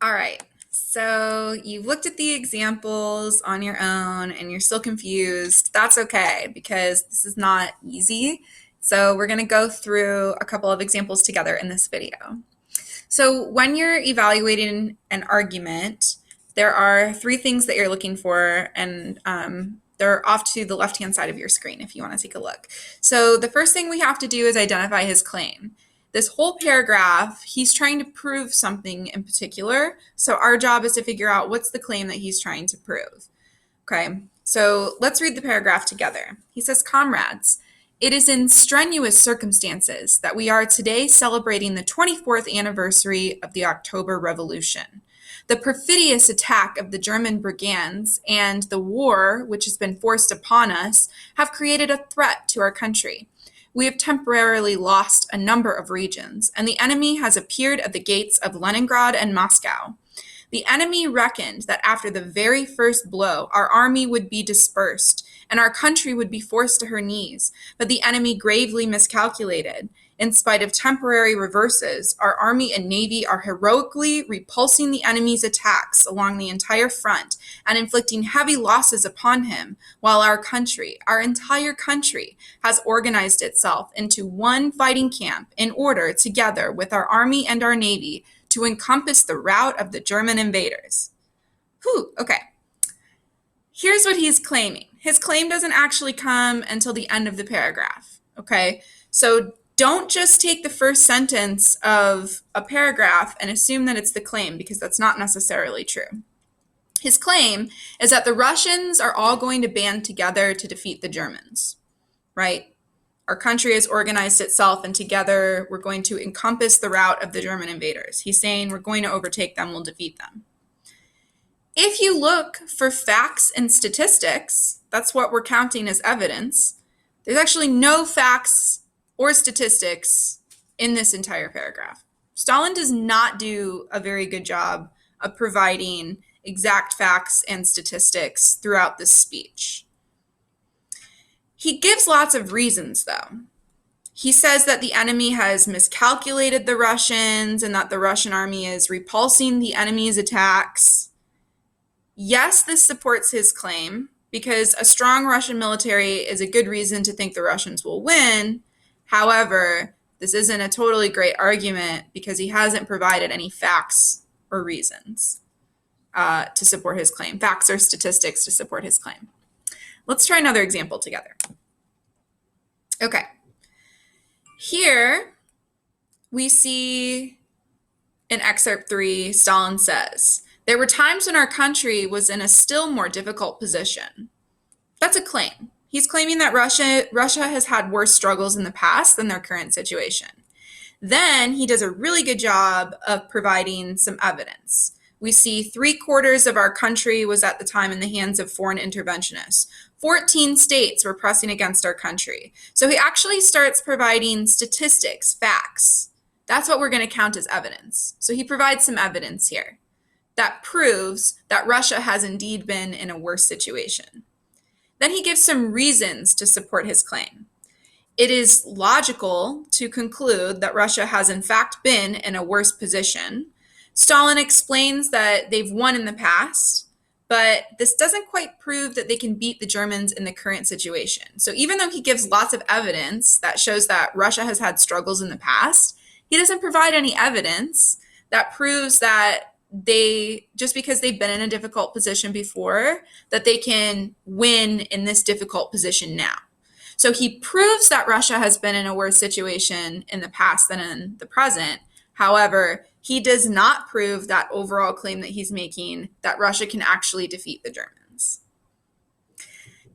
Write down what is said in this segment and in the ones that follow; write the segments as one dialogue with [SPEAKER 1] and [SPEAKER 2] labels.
[SPEAKER 1] All right, so you've looked at the examples on your own and you're still confused. That's okay because this is not easy. So we're going to go through a couple of examples together in this video. So when you're evaluating an argument, there are three things that you're looking for, and they're off to the left-hand side of your screen if you want to take a look. So the first thing we have to do is identify his claim. This whole paragraph, he's trying to prove something in particular. So our job is to figure out what's the claim that he's trying to prove. Okay, so let's read the paragraph together. He says, "Comrades, it is in strenuous circumstances that we are today celebrating the 24th anniversary of the October Revolution. The perfidious attack of the German brigands and the war which has been forced upon us have created a threat to our country. We have temporarily lost a number of regions, and the enemy has appeared at the gates of Leningrad and Moscow. The enemy reckoned that after the very first blow, our army would be dispersed, and our country would be forced to her knees, but the enemy gravely miscalculated. In spite of temporary reverses, our army and navy are heroically repulsing the enemy's attacks along the entire front and inflicting heavy losses upon him, while our country, our entire country, has organized itself into one fighting camp in order, together with our army and our navy, to encompass the rout of the German invaders." Whew, okay. Here's what he's claiming. His claim doesn't actually come until the end of the paragraph, okay? So don't just take the first sentence of a paragraph and assume that it's the claim, because that's not necessarily true. His claim is that the Russians are all going to band together to defeat the Germans, right? Our country has organized itself, and together we're going to encompass the rout of the German invaders. He's saying we're going to overtake them, we'll defeat them. If you look for facts and statistics, that's what we're counting as evidence. There's actually no facts or statistics in this entire paragraph. Stalin does not do a very good job of providing exact facts and statistics throughout this speech. He gives lots of reasons, though. He says that the enemy has miscalculated the Russians and that the Russian army is repulsing the enemy's attacks. Yes, this supports his claim, because a strong Russian military is a good reason to think the Russians will win. However, this isn't a totally great argument because he hasn't provided any facts or reasons to support his claim, facts or statistics to support his claim. Let's try another example together. Okay. Here we see in excerpt 3, Stalin says, "There were times when our country was in a still more difficult position." That's a claim. He's claiming that Russia has had worse struggles in the past than their current situation. Then he does a really good job of providing some evidence. We see 3/4 of our country was at the time in the hands of foreign interventionists. 14 states were pressing against our country. So he actually starts providing statistics, facts. That's what we're going to count as evidence. So he provides some evidence here that proves that Russia has indeed been in a worse situation. Then he gives some reasons to support his claim. It is logical to conclude that Russia has in fact been in a worse position. Stalin explains that they've won in the past, but this doesn't quite prove that they can beat the Germans in the current situation. So even though he gives lots of evidence that shows that Russia has had struggles in the past, he doesn't provide any evidence that proves that just because they've been in a difficult position before, that they can win in this difficult position now. So he proves that Russia has been in a worse situation in the past than in the present. However, he does not prove that overall claim that he's making, that Russia can actually defeat the Germans.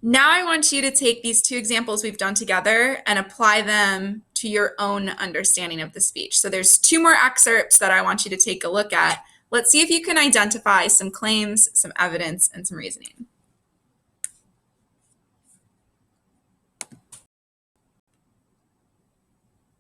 [SPEAKER 1] Now I want you to take these two examples we've done together and apply them to your own understanding of the speech. So there's 2 more excerpts that I want you to take a look at. Let's see if you can identify some claims, some evidence, and some reasoning.